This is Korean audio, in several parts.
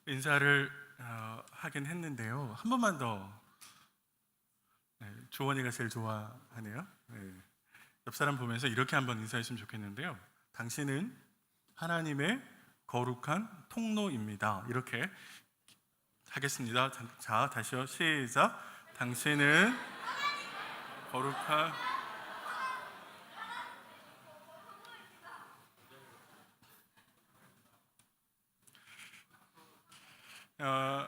인사를 하긴 했는데요. 한 번만 더. 조원이가 제일 좋아하네요. 옆 사람 보면서 이렇게 한번 인사했으면 좋겠는데요. 당신은 하나님의 거룩한 통로입니다. 이렇게 하겠습니다. 자, 다시요. 시작. 당신은 거룩한 어,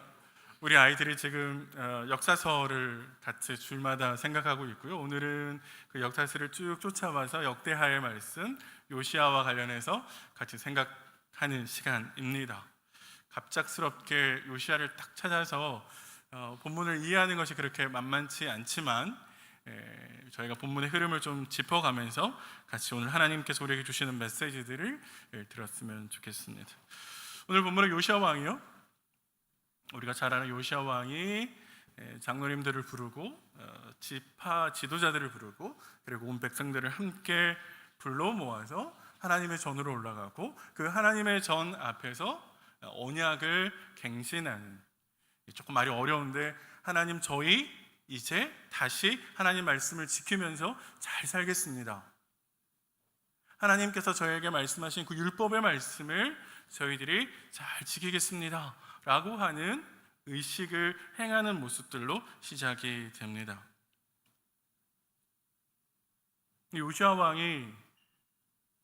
우리 아이들이 지금 역사서를 같이 줄마다 생각하고 있고요. 오늘은 그 역사서를 쭉 쫓아와서 역대하의 말씀 요시아와 관련해서 같이 생각하는 시간입니다. 갑작스럽게 요시아를 딱 찾아서 본문을 이해하는 것이 그렇게 만만치 않지만 저희가 본문의 흐름을 좀 짚어가면서 같이 오늘 하나님께서 우리에게 주시는 메시지들을 들었으면 좋겠습니다. 오늘 본문의 요시아 왕이요, 우리가 잘 아는 요시아 왕이 장로님들을 부르고 지파 지도자들을 부르고 그리고 온 백성들을 함께 불러 모아서 하나님의 전으로 올라가고 그 하나님의 전 앞에서 언약을 갱신하는, 조금 말이 어려운데, 하나님 저희 이제 다시 하나님 말씀을 지키면서 잘 살겠습니다. 하나님께서 저에게 말씀하신 그 율법의 말씀을 저희들이 잘 지키겠습니다 라고 하는 의식을 행하는 모습들로 시작이 됩니다. 요시아 왕이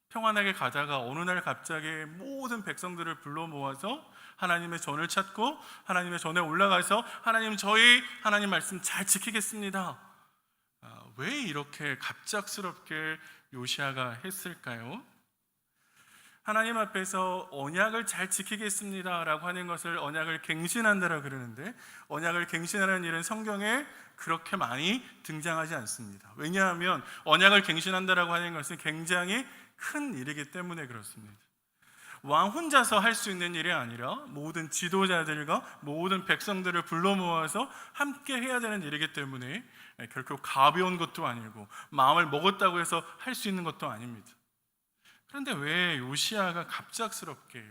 평안하게 가다가 어느 날 갑자기 모든 백성들을 불러 모아서 하나님의 전을 찾고 하나님의 전에 올라가서 하나님 저희 하나님 말씀 잘 지키겠습니다. 왜 이렇게 갑작스럽게 요시아가 했을까요? 하나님 앞에서 언약을 잘 지키겠습니다 라고 하는 것을 언약을 갱신한다라고 그러는데, 언약을 갱신하는 일은 성경에 그렇게 많이 등장하지 않습니다. 왜냐하면 언약을 갱신한다라고 하는 것은 굉장히 큰 일이기 때문에 그렇습니다. 왕 혼자서 할 수 있는 일이 아니라 모든 지도자들과 모든 백성들을 불러 모아서 함께 해야 되는 일이기 때문에 결코 가벼운 것도 아니고 마음을 먹었다고 해서 할 수 있는 것도 아닙니다. 그런데 왜 요시아가 갑작스럽게,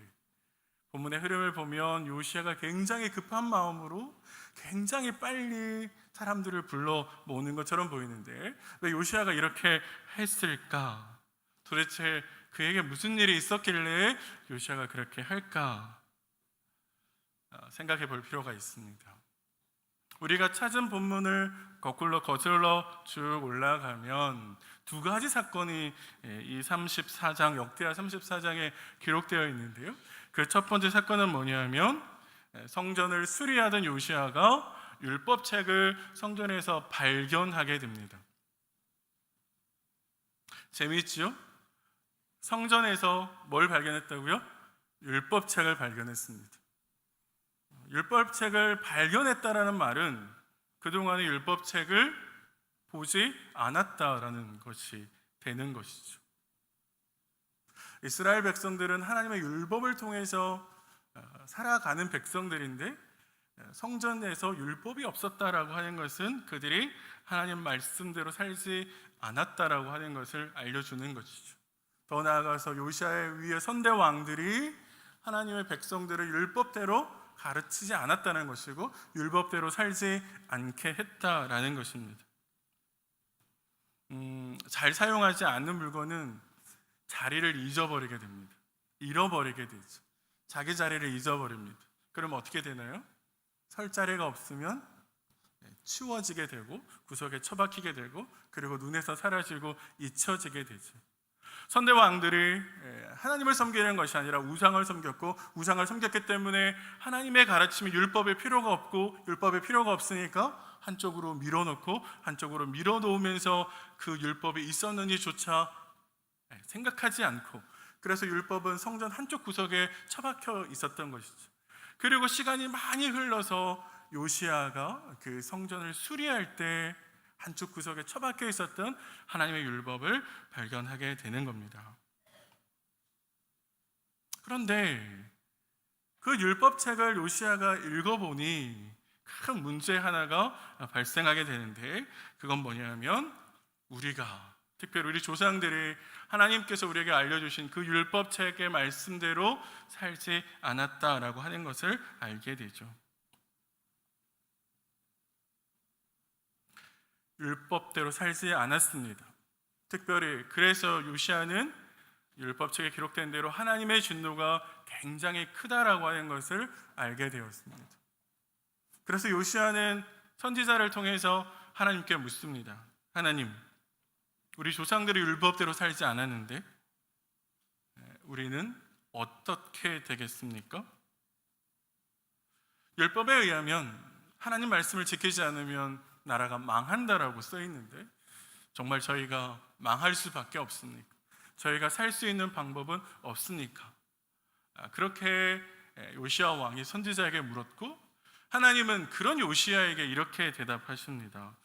본문의 흐름을 보면 요시아가 굉장히 급한 마음으로 굉장히 빨리 사람들을 불러 모으는 것처럼 보이는데 왜 요시아가 이렇게 했을까? 도대체 그에게 무슨 일이 있었길래 요시아가 그렇게 할까? 생각해 볼 필요가 있습니다. 우리가 찾은 본문을 거꾸로 거슬러 쭉 올라가면 두 가지 사건이 이 34장, 역대하 34장에 기록되어 있는데요. 그 첫 번째 사건은 뭐냐면 성전을 수리하던 요시아가 율법책을 성전에서 발견하게 됩니다. 재미있죠? 성전에서 뭘 발견했다고요? 율법책을 발견했습니다. 율법책을 발견했다라는 말은 그동안의 율법책을 보지 않았다라는 것이 되는 것이죠. 이스라엘 백성들은 하나님의 율법을 통해서 살아가는 백성들인데 성전에서 율법이 없었다라고 하는 것은 그들이 하나님 말씀대로 살지 않았다라고 하는 것을 알려주는 것이죠. 더 나아가서 요시아의 위에 선대 왕들이 하나님의 백성들을 율법대로 가르치지 않았다는 것이고 율법대로 살지 않게 했다라는 것입니다. 잘 사용하지 않는 물건은 자리를 잊어버리게 됩니다. 잃어버리게 되죠. 자기 자리를 잊어버립니다. 그럼 어떻게 되나요? 설 자리가 없으면 치워지게 되고 구석에 처박히게 되고 그리고 눈에서 사라지고 잊혀지게 되죠. 선대 왕들이 하나님을 섬기는 것이 아니라 우상을 섬겼고 우상을 섬겼기 때문에 하나님의 가르침이 율법의 필요가 없고 율법의 필요가 없으니까 한쪽으로 밀어놓고 한쪽으로 밀어놓으면서 그 율법이 있었는지조차 생각하지 않고, 그래서 율법은 성전 한쪽 구석에 처박혀 있었던 것이죠. 그리고 시간이 많이 흘러서 요시아가 그 성전을 수리할 때 한쪽 구석에 처박혀 있었던 하나님의 율법을 발견하게 되는 겁니다. 그런데 그 율법책을 요시아가 읽어보니 큰 문제 하나가 발생하게 되는데, 그건 뭐냐면 우리가 특별히 우리 조상들이 하나님께서 우리에게 알려주신 그 율법책의 말씀대로 살지 않았다라고 하는 것을 알게 되죠. 율법대로 살지 않았습니다. 특별히 그래서 요시야는 율법책에 기록된 대로 하나님의 진노가 굉장히 크다라고 하는 것을 알게 되었습니다. 그래서 요시야는 선지자를 통해서 하나님께 묻습니다. 하나님, 우리 조상들이 율법대로 살지 않았는데 우리는 어떻게 되겠습니까? 율법에 의하면 하나님 말씀을 지키지 않으면 나라가 망한다라고 써 있는데 정말 저희가 망할 수밖에 없습니까? 저희가 살 수 있는 방법은 없습니까? 그렇게 요시야 왕이 선지자에게 물었고 하나님은 그런 요시야에게 이렇게 대답하십니다.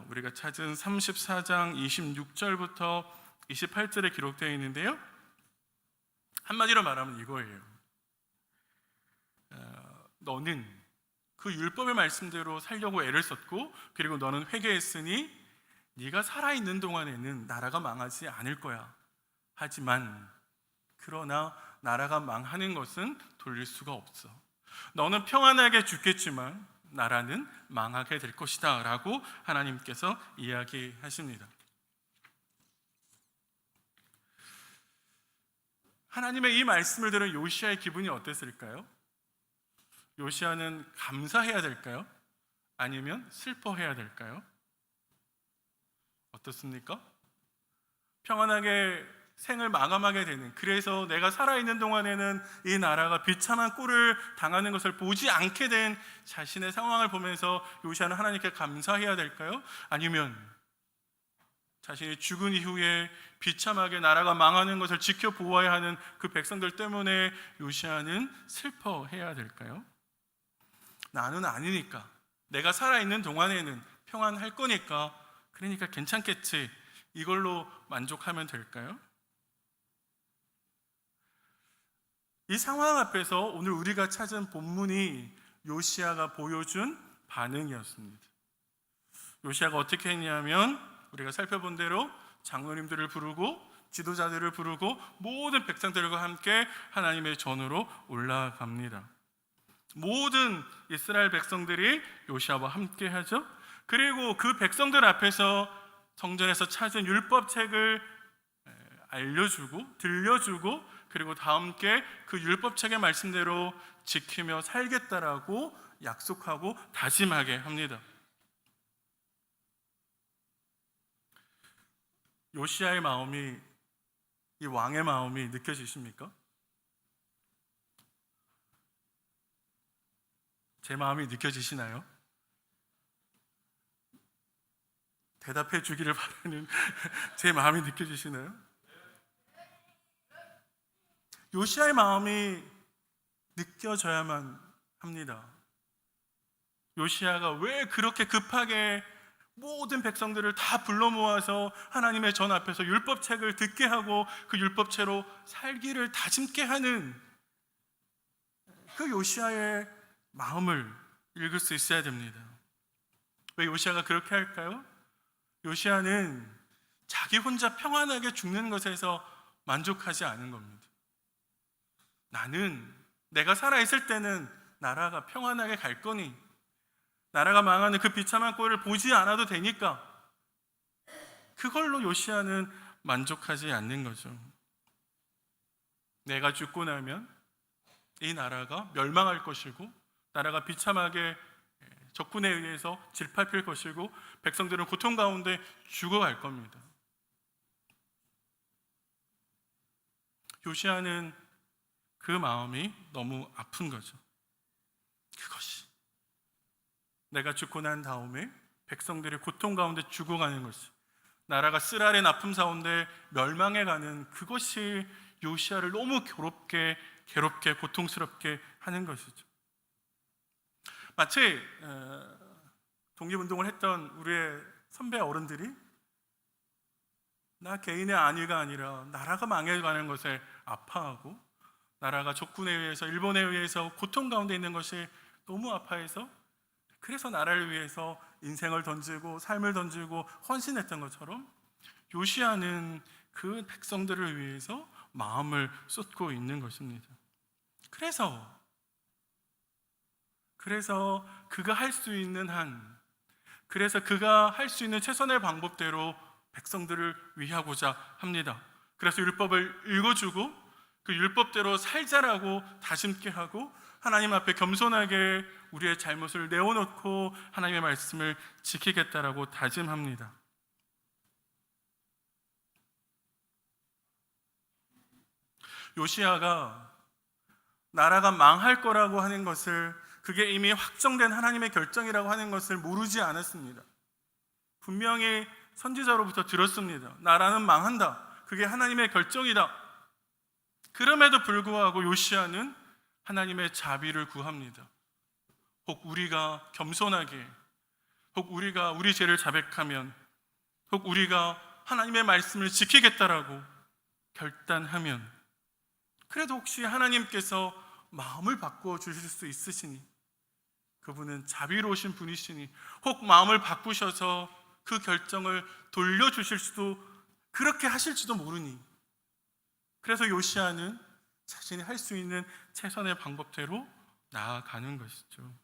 우리가 찾은 34장 26절부터 28절에 기록되어 있는데요, 한마디로 말하면 이거예요. 너는 그 율법의 말씀대로 살려고 애를 썼고 그리고 너는 회개했으니 네가 살아있는 동안에는 나라가 망하지 않을 거야. 하지만 그러나 나라가 망하는 것은 돌릴 수가 없어. 너는 평안하게 죽겠지만 나라는 망하게 될 것이다 라고 하나님께서 이야기하십니다. 하나님의 이 말씀을 들은 요시야의 기분이 어땠을까요? 요시야는 감사해야 될까요? 아니면 슬퍼해야 될까요? 어떻습니까? 평안하게 생을 마감하게 되는, 그래서 내가 살아있는 동안에는 이 나라가 비참한 꼴을 당하는 것을 보지 않게 된 자신의 상황을 보면서 요시야는 하나님께 감사해야 될까요? 아니면 자신이 죽은 이후에 비참하게 나라가 망하는 것을 지켜보아야 하는 그 백성들 때문에 요시야는 슬퍼해야 될까요? 나는 아니니까, 내가 살아있는 동안에는 평안할 거니까, 그러니까 괜찮겠지, 이걸로 만족하면 될까요? 이 상황 앞에서 오늘 우리가 찾은 본문이 요시야가 보여준 반응이었습니다. 요시야가 어떻게 했냐면 우리가 살펴본 대로 장로님들을 부르고 지도자들을 부르고 모든 백성들과 함께 하나님의 전으로 올라갑니다. 모든 이스라엘 백성들이 요시야와 함께 하죠. 그리고 그 백성들 앞에서 성전에서 찾은 율법책을 알려주고 들려주고 그리고 다 함께 그 율법책의 말씀대로 지키며 살겠다라고 약속하고 다짐하게 합니다. 요시야의 마음이, 이 왕의 마음이 느껴지십니까? 제 마음이 느껴지시나요? 대답해 주기를 바라는 제 마음이 느껴지시나요? 요시야의 마음이 느껴져야만 합니다. 요시야가 왜 그렇게 급하게 모든 백성들을 다 불러 모아서 하나님의 전 앞에서 율법책을 듣게 하고 그 율법체로 살기를 다짐케 하는 그 요시야의 마음을 읽을 수 있어야 됩니다. 왜 요시야가 그렇게 할까요? 요시야는 자기 혼자 평안하게 죽는 것에서 만족하지 않은 겁니다. 나는 내가 살아있을 때는 나라가 평안하게 갈 거니, 나라가 망하는 그 비참한 꼴을 보지 않아도 되니까, 그걸로 요시야는 만족하지 않는 거죠. 내가 죽고 나면 이 나라가 멸망할 것이고 나라가 비참하게 적군에 의해서 질밟힐 것이고 백성들은 고통 가운데 죽어갈 겁니다. 요시야는 그 마음이 너무 아픈 거죠. 그것이 내가 죽고 난 다음에 백성들이 고통 가운데 죽어가는 것이, 나라가 쓰라린 아픔 가운데 멸망해가는 그것이 요시야를 너무 괴롭게 고통스럽게 하는 것이죠. 마치 독립운동을 했던 우리의 선배 어른들이 나 개인의 안위가 아니라 나라가 망해가는 것에 아파하고, 나라가 적군에 의해서, 일본에 의해서 고통 가운데 있는 것이 너무 아파해서, 그래서 나라를 위해서 인생을 던지고 삶을 던지고 헌신했던 것처럼 요시야는 그 백성들을 위해서 마음을 쏟고 있는 것입니다. 그래서 그가 할 수 있는 그래서 그가 할 수 있는 최선의 방법대로 백성들을 위하고자 합니다. 그래서 율법을 읽어주고 그 율법대로 살자라고 다짐케 하고 하나님 앞에 겸손하게 우리의 잘못을 내어놓고 하나님의 말씀을 지키겠다라고 다짐합니다. 요시야가 나라가 망할 거라고 하는 것을, 그게 이미 확정된 하나님의 결정이라고 하는 것을 모르지 않았습니다. 분명히 선지자로부터 들었습니다. 나라는 망한다. 그게 하나님의 결정이다. 그럼에도 불구하고 요시야는 하나님의 자비를 구합니다. 혹 우리가 겸손하게, 혹 우리가 우리 죄를 자백하면, 혹 우리가 하나님의 말씀을 지키겠다라고 결단하면, 그래도 혹시 하나님께서 마음을 바꾸어 주실 수 있으시니, 그분은 자비로우신 분이시니, 혹 마음을 바꾸셔서 그 결정을 돌려주실 수도, 그렇게 하실지도 모르니, 그래서 요시야는 자신이 할 수 있는 최선의 방법대로 나아가는 것이죠.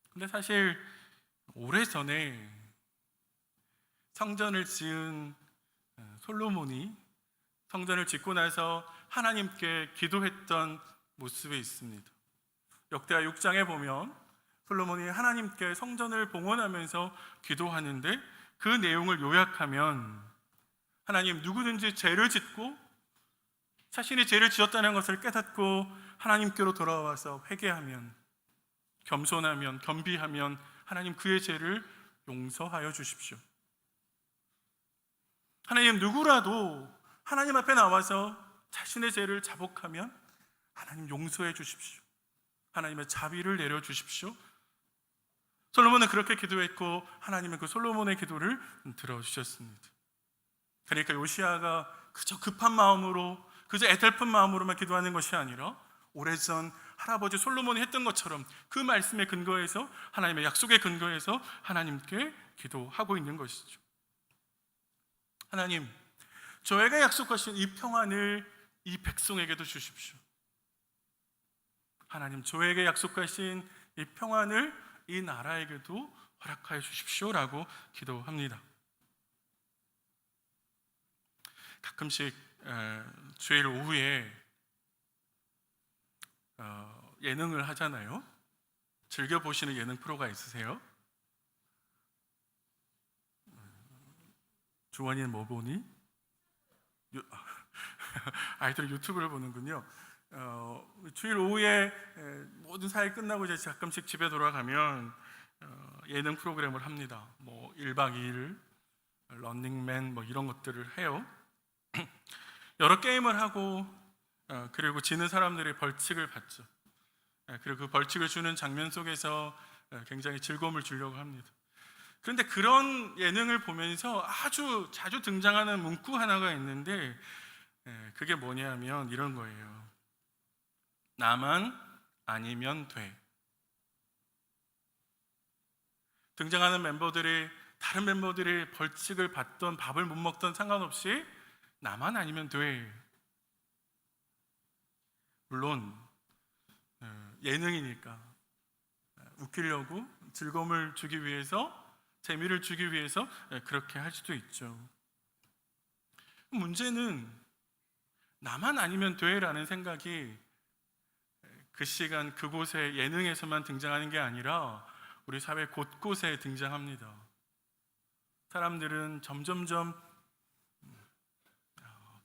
근데 사실 오래전에 성전을 지은 솔로몬이 성전을 짓고 나서 하나님께 기도했던 모습이 있습니다. 역대하 6장에 보면 솔로몬이 하나님께 성전을 봉헌하면서 기도하는데, 그 내용을 요약하면 하나님, 누구든지 죄를 짓고 자신이 죄를 지었다는 것을 깨닫고 하나님께로 돌아와서 회개하면, 겸손하면, 겸비하면 하나님 그의 죄를 용서하여 주십시오. 하나님, 누구라도 하나님 앞에 나와서 자신의 죄를 자복하면 하나님 용서해 주십시오. 하나님의 자비를 내려 주십시오. 솔로몬은 그렇게 기도했고 하나님은 그 솔로몬의 기도를 들어주셨습니다. 그러니까 요시야가 그저 급한 마음으로, 그저 애달픈 마음으로만 기도하는 것이 아니라 오래전 할아버지 솔로몬이 했던 것처럼 그 말씀에 근거해서, 하나님의 약속에 근거해서 하나님께 기도하고 있는 것이죠. 하나님, 저에게 약속하신 이 평안을 이 백성에게도 주십시오. 하나님, 저에게 약속하신 이 평안을 이 나라에게도 허락하여 주십시오라고 기도합니다. 가끔씩 주일 오후에 예능을 하잖아요. 즐겨보시는 예능 프로가 있으세요? 주원이는 뭐 보니? 아이들은 유튜브를 보는군요. 주일 오후에 모든 사회 끝나고 이제 가끔씩 집에 돌아가면 예능 프로그램을 합니다. 뭐 1박 2일 런닝맨 뭐 이런 것들을 해요. 여러 게임을 하고 그리고 지는 사람들이 벌칙을 받죠. 그리고 그 벌칙을 주는 장면 속에서 굉장히 즐거움을 주려고 합니다. 그런데 그런 예능을 보면서 아주 자주 등장하는 문구 하나가 있는데, 그게 뭐냐면 이런 거예요. 나만 아니면 돼. 등장하는 멤버들이, 다른 멤버들이 벌칙을 받던 밥을 못 먹던 상관없이 나만 아니면 돼. 물론 예능이니까 웃기려고, 즐거움을 주기 위해서, 재미를 주기 위해서 그렇게 할 수도 있죠. 문제는 나만 아니면 돼라는 생각이 그 시간 그곳의 예능에서만 등장하는 게 아니라 우리 사회 곳곳에 등장합니다. 사람들은 점점점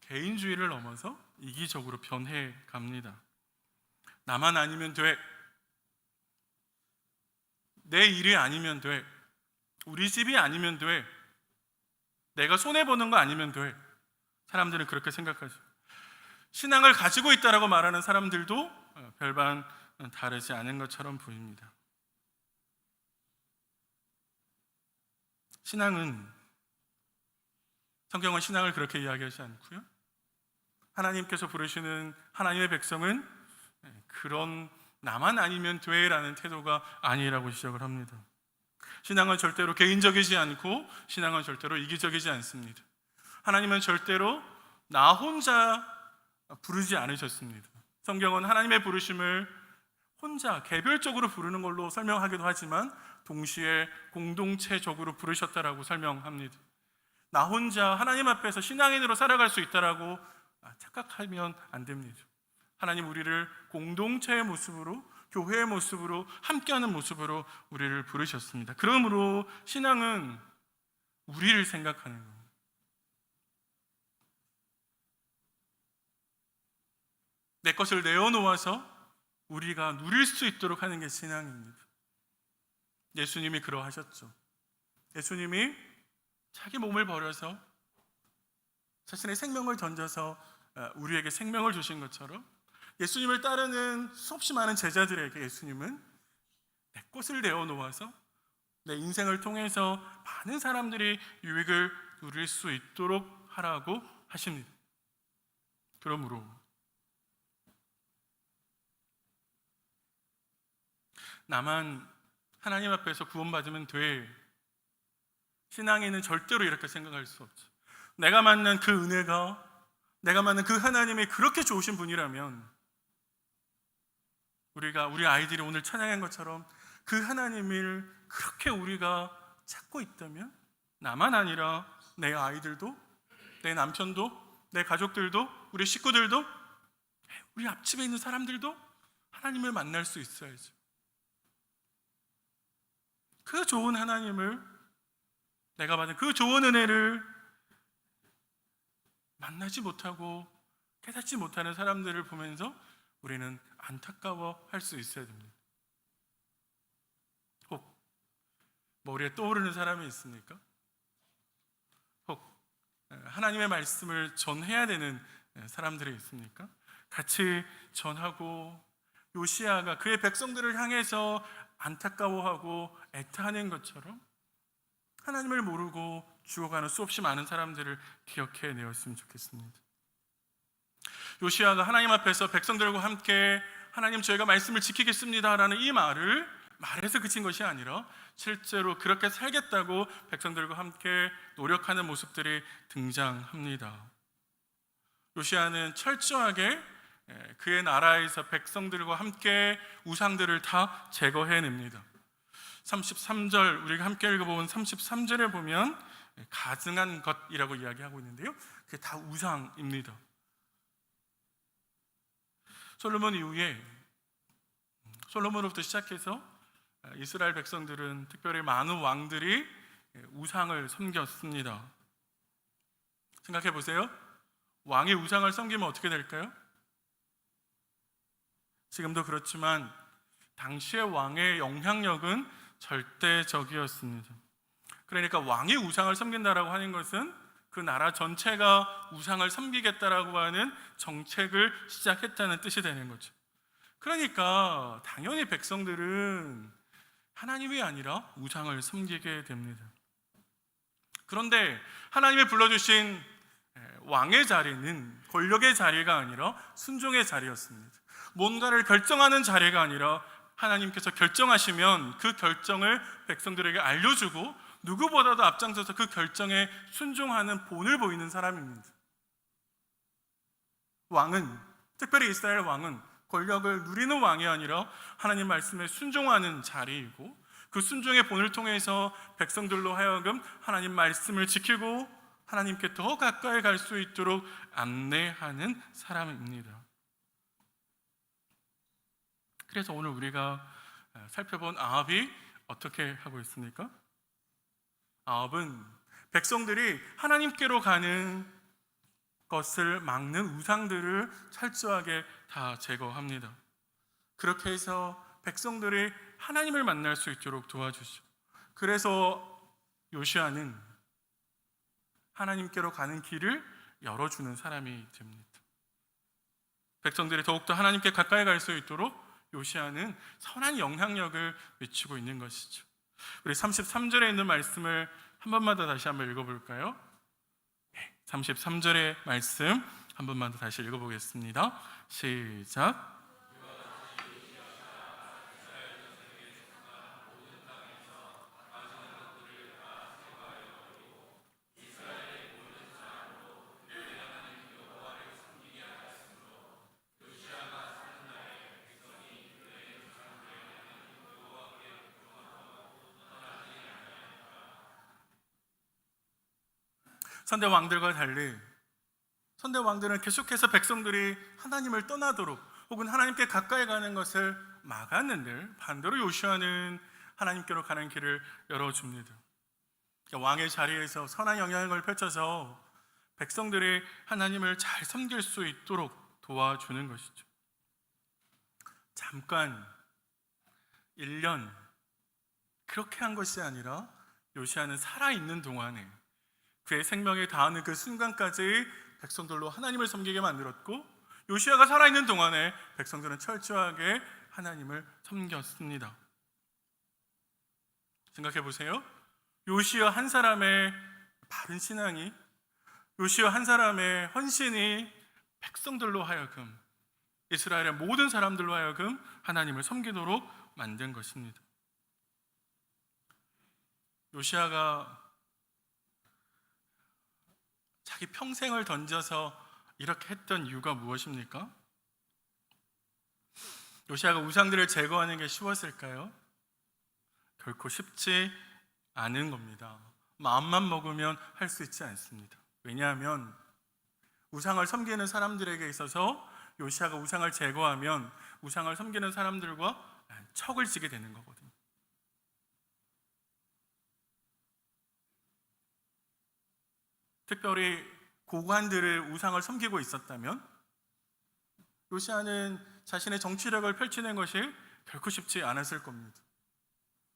개인주의를 넘어서 이기적으로 변해 갑니다. 나만 아니면 돼. 내 일이 아니면 돼. 우리 집이 아니면 돼. 내가 손해보는 거 아니면 돼. 사람들은 그렇게 생각하죠. 신앙을 가지고 있다라고 말하는 사람들도 별반 다르지 않은 것처럼 보입니다. 성경은 신앙을 그렇게 이야기하지 않고요, 하나님께서 부르시는 하나님의 백성은 그런 나만 아니면 돼라는 태도가 아니라고 지적을 합니다. 신앙은 절대로 개인적이지 않고 신앙은 절대로 이기적이지 않습니다. 하나님은 절대로 나 혼자 부르지 않으셨습니다. 성경은 하나님의 부르심을 혼자 개별적으로 부르는 걸로 설명하기도 하지만 동시에 공동체적으로 부르셨다라고 설명합니다. 나 혼자 하나님 앞에서 신앙인으로 살아갈 수 있다라고 착각하면 안 됩니다. 하나님 우리를 공동체의 모습으로, 교회의 모습으로, 함께하는 모습으로 우리를 부르셨습니다. 그러므로 신앙은 우리를 생각하는 겁니다. 내 것을 내어놓아서 우리가 누릴 수 있도록 하는 게 신앙입니다. 예수님이 그러하셨죠. 예수님이 자기 몸을 버려서 자신의 생명을 던져서 우리에게 생명을 주신 것처럼 예수님을 따르는 수없이 많은 제자들에게 예수님은 내 것을 내어놓아서 내 인생을 통해서 많은 사람들이 유익을 누릴 수 있도록 하라고 하십니다. 그러므로 나만 하나님 앞에서 구원받으면 돼, 신앙인은 절대로 이렇게 생각할 수 없죠. 내가 만난 그 은혜가, 내가 만난 그 하나님이 그렇게 좋으신 분이라면, 우리 아이들이 오늘 찬양한 것처럼 그 하나님을 그렇게 우리가 찾고 있다면 나만 아니라 내 아이들도, 내 남편도, 내 가족들도, 우리 식구들도, 우리 앞집에 있는 사람들도 하나님을 만날 수 있어야죠. 그 좋은 하나님을, 내가 받은 그 좋은 은혜를 만나지 못하고 깨닫지 못하는 사람들을 보면서 우리는 안타까워할 수 있어야 됩니다. 혹 머리에 떠오르는 사람이 있습니까? 혹 하나님의 말씀을 전해야 되는 사람들이 있습니까? 같이 전하고 요시야가 그의 백성들을 향해서 안타까워하고 애타하는 것처럼 하나님을 모르고 죽어가는 수없이 많은 사람들을 기억해내었으면 좋겠습니다. 요시야가 하나님 앞에서 백성들과 함께 하나님 저희가 말씀을 지키겠습니다 라는 이 말을 말해서 그친 것이 아니라 실제로 그렇게 살겠다고 백성들과 함께 노력하는 모습들이 등장합니다. 요시야는 철저하게 그의 나라에서 백성들과 함께 우상들을 다 제거해냅니다. 33절, 우리가 함께 읽어본 33절에 보면 가증한 것이라고 이야기하고 있는데요, 그게 다 우상입니다. 솔로몬 이후에, 솔로몬으로부터 시작해서 이스라엘 백성들은, 특별히 많은 왕들이 우상을 섬겼습니다. 생각해 보세요. 왕이 우상을 섬기면 어떻게 될까요? 지금도 그렇지만 당시의 왕의 영향력은 절대적이었습니다. 그러니까 왕이 우상을 섬긴다라고 하는 것은 그 나라 전체가 우상을 섬기겠다라고 하는 정책을 시작했다는 뜻이 되는 거죠. 그러니까 당연히 백성들은 하나님이 아니라 우상을 섬기게 됩니다. 그런데 하나님이 불러주신 왕의 자리는 권력의 자리가 아니라 순종의 자리였습니다. 뭔가를 결정하는 자리가 아니라 하나님께서 결정하시면 그 결정을 백성들에게 알려주고 누구보다도 앞장서서 그 결정에 순종하는 본을 보이는 사람입니다. 왕은, 특별히 이스라엘 왕은 권력을 누리는 왕이 아니라 하나님 말씀에 순종하는 자리이고, 그 순종의 본을 통해서 백성들로 하여금 하나님 말씀을 지키고 하나님께 더 가까이 갈 수 있도록 안내하는 사람입니다. 그래서 오늘 우리가 살펴본 아합이 어떻게 하고 있습니까? 아합은 백성들이 하나님께로 가는 것을 막는 우상들을 철저하게 다 제거합니다. 그렇게 해서 백성들이 하나님을 만날 수 있도록 도와주죠. 그래서 요시야는 하나님께로 가는 길을 열어주는 사람이 됩니다. 백성들이 더욱더 하나님께 가까이 갈 수 있도록 요시야는 선한 영향력을 미치고 있는 것이죠. 우리 33절에 있는 말씀을 한 번만 더 다시 한번 읽어볼까요? 33절의 말씀 한 번만 더 다시 읽어보겠습니다. 시작. 선대 왕들과 달리 선대 왕들은 계속해서 백성들이 하나님을 떠나도록 혹은 하나님께 가까이 가는 것을 막았는데, 반대로 요시아는 하나님께로 가는 길을 열어줍니다. 왕의 자리에서 선한 영향력을 펼쳐서 백성들이 하나님을 잘 섬길 수 있도록 도와주는 것이죠. 잠깐 1년 그렇게 한 것이 아니라 요시아는 살아있는 동안에 그의 생명이 다하는 그 순간까지 백성들로 하나님을 섬기게 만들었고, 요시아가 살아있는 동안에 백성들은 철저하게 하나님을 섬겼습니다. 생각해 보세요. 요시아 한 사람의 바른 신앙이, 요시아 한 사람의 헌신이 백성들로 하여금, 이스라엘의 모든 사람들로 하여금 하나님을 섬기도록 만든 것입니다. 요시아가 자기 평생을 던져서 이렇게 했던 이유가 무엇입니까? 요시아가 우상들을 제거하는 게 쉬웠을까요? 결코 쉽지 않은 겁니다. 마음만 먹으면 할 수 있지 않습니다. 왜냐하면 우상을 섬기는 사람들에게 있어서 요시아가 우상을 제거하면 우상을 섬기는 사람들과 척을 지게 되는 거거든요. 특별히 고관들을 우상을 섬기고 있었다면 요시아는 자신의 정치력을 펼치는 것이 결코 쉽지 않았을 겁니다.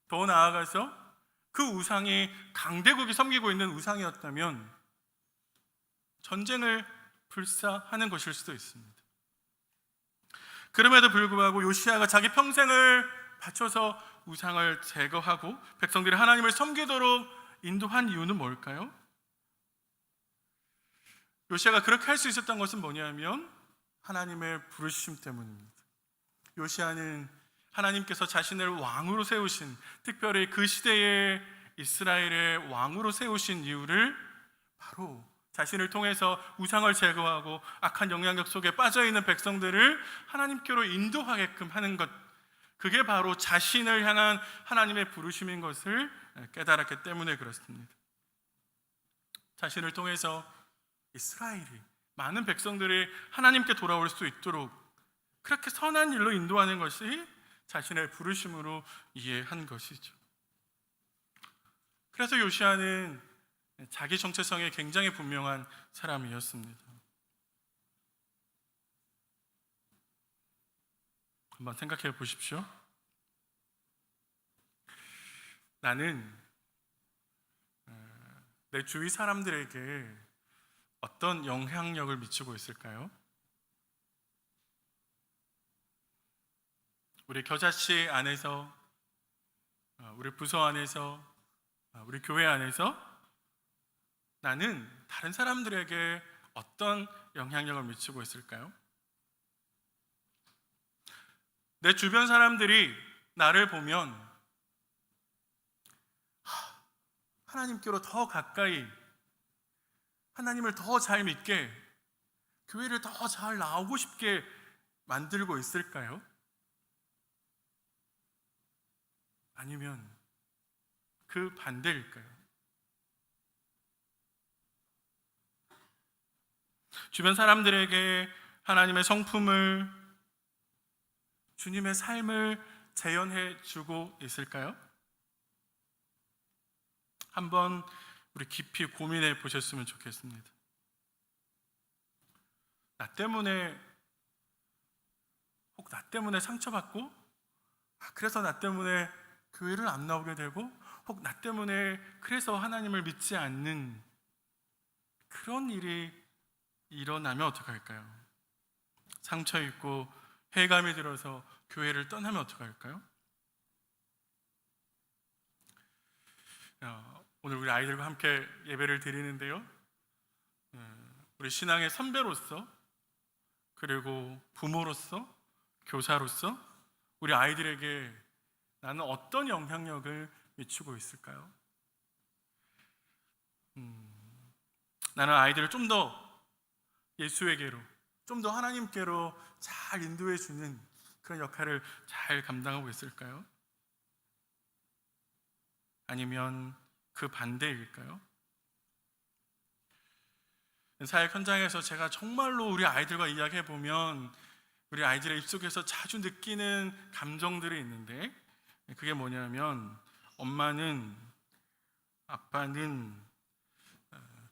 더 나아가서 그 우상이 강대국이 섬기고 있는 우상이었다면 전쟁을 불사하는 것일 수도 있습니다. 그럼에도 불구하고 요시아가 자기 평생을 바쳐서 우상을 제거하고 백성들이 하나님을 섬기도록 인도한 이유는 뭘까요? 요시아가 그렇게 할 수 있었던 것은 뭐냐면 하나님의 부르심 때문입니다. 요시아는 하나님께서 자신을 왕으로 세우신, 특별히 그 시대에 이스라엘의 왕으로 세우신 이유를 바로 자신을 통해서 우상을 제거하고 악한 영향력 속에 빠져있는 백성들을 하나님께로 인도하게끔 하는 것, 그게 바로 자신을 향한 하나님의 부르심인 것을 깨달았기 때문에 그렇습니다. 자신을 통해서 이스라엘이, 많은 백성들이 하나님께 돌아올 수 있도록 그렇게 선한 일로 인도하는 것이 자신의 부르심으로 이해한 것이죠. 그래서 요시아는 자기 정체성에 굉장히 분명한 사람이었습니다. 한번 생각해 보십시오. 나는 내 주위 사람들에게 어떤 영향력을 미치고 있을까요? 우리 겨자씨 안에서, 우리 부서 안에서, 우리 교회 안에서 나는 다른 사람들에게 어떤 영향력을 미치고 있을까요? 내 주변 사람들이 나를 보면 하나님께로 더 가까이, 하나님을 더 잘 믿게, 교회를 더 잘 나오고 싶게 만들고 있을까요? 아니면 그 반대일까요? 주변 사람들에게 하나님의 성품을, 주님의 삶을 재현해 주고 있을까요? 한번 우리 깊이 고민해 보셨으면 좋겠습니다. 나 때문에 상처받고, 그래서 나 때문에 교회를 안 나오게 되고, 혹 나 때문에 그래서 하나님을 믿지 않는 그런 일이 일어나면 어떡할까요? 상처 입고 해감이 들어서 교회를 떠나면 어떡할까요? 오늘 우리 아이들과 함께 예배를 드리는데요, 우리 신앙의 선배로서, 그리고 부모로서, 교사로서 우리 아이들에게 나는 어떤 영향력을 미치고 있을까요? 나는 아이들을 좀 더 예수에게로, 좀 더 하나님께로 잘 인도해 주는 그런 역할을 잘 감당하고 있을까요? 아니면 그 반대일까요? 사역 현장에서 제가 정말로 우리 아이들과 이야기해 보면 우리 아이들의 입속에서 자주 느끼는 감정들이 있는데, 그게 뭐냐면 엄마는, 아빠는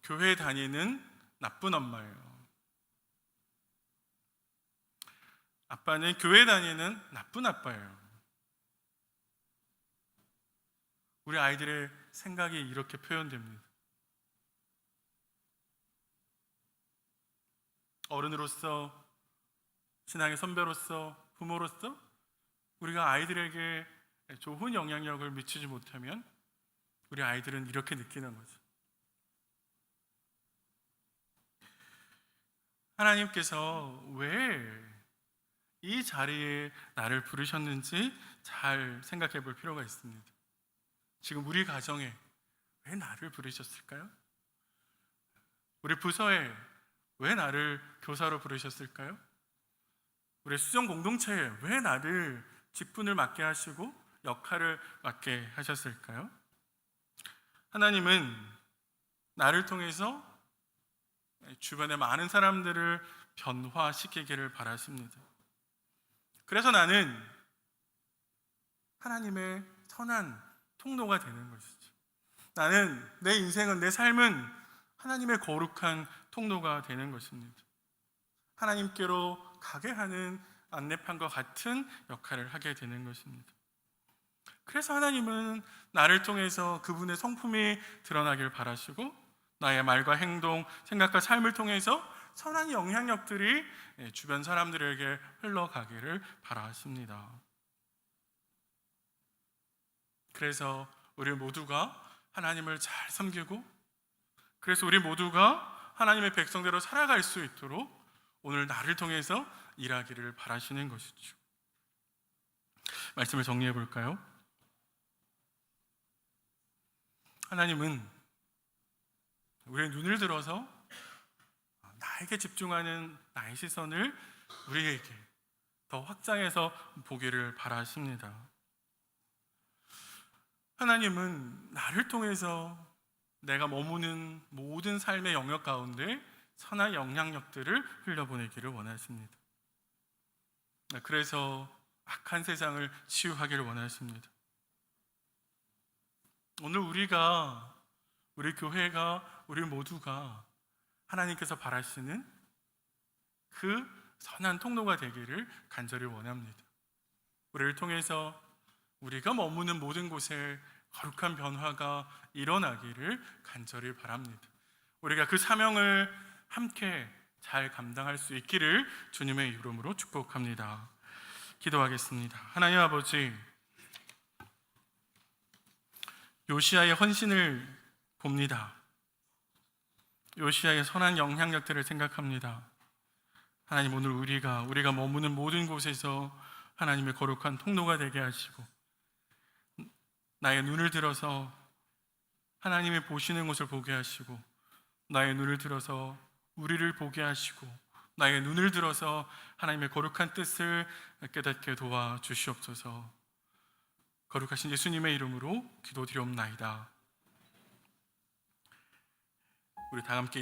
교회 다니는 나쁜 엄마예요. 아빠는 교회 다니는 나쁜 아빠예요. 우리 아이들의 생각이 이렇게 표현됩니다. 어른으로서, 신앙의 선배로서, 부모로서 우리가 아이들에게 좋은 영향력을 미치지 못하면 우리 아이들은 이렇게 느끼는 거죠. 하나님께서 왜 이 자리에 나를 부르셨는지 잘 생각해 볼 필요가 있습니다. 지금 우리 가정에 왜 나를 부르셨을까요? 우리 부서에 왜 나를 교사로 부르셨을까요? 우리 수정 공동체에 왜 나를 직분을 맡게 하시고 역할을 맡게 하셨을까요? 하나님은 나를 통해서 주변의 많은 사람들을 변화시키기를 바라십니다. 그래서 나는 하나님의 선한 통로가 되는 것이죠. 나는, 내 인생은, 내 삶은 하나님의 거룩한 통로가 되는 것입니다. 하나님께로 가게 하는 안내판과 같은 역할을 하게 되는 것입니다. 그래서 하나님은 나를 통해서 그분의 성품이 드러나길 바라시고, 나의 말과 행동, 생각과 삶을 통해서 선한 영향력들이 주변 사람들에게 흘러가기를 바라십니다. 그래서 우리 모두가 하나님을 잘 섬기고, 그래서 우리 모두가 하나님의 백성대로 살아갈 수 있도록 오늘 나를 통해서 일하기를 바라시는 것이죠. 말씀을 정리해 볼까요? 하나님은 우리의 눈을 들어서 나에게 집중하는 나의 시선을 우리에게 더 확장해서 보기를 바라십니다. 하나님은 나를 통해서 내가 머무는 모든 삶의 영역 가운데 선한 영향력들을 흘려보내기를 원하십니다. 그래서 악한 세상을 치유하기를 원하십니다. 오늘 우리가, 우리 교회가, 우리 모두가 하나님께서 바라시는 그 선한 통로가 되기를 간절히 원합니다. 우리를 통해서 우리가 머무는 모든 곳에 거룩한 변화가 일어나기를 간절히 바랍니다. 우리가 그 사명을 함께 잘 감당할 수 있기를 주님의 이름으로 축복합니다. 기도하겠습니다. 하나님 아버지, 요시야의 헌신을 봅니다. 요시야의 선한 영향력들을 생각합니다. 하나님, 오늘 우리가 머무는 모든 곳에서 하나님의 거룩한 통로가 되게 하시고, 나의 눈을 들어서 하나님이 보시는 것을 보게 하시고, 나의 눈을 들어서 우리를 보게 하시고, 나의 눈을 들어서 하나님의 거룩한 뜻을 깨닫게 도와주시옵소서. 거룩하신 예수님의 이름으로 기도드리옵나이다. 우리 다 함께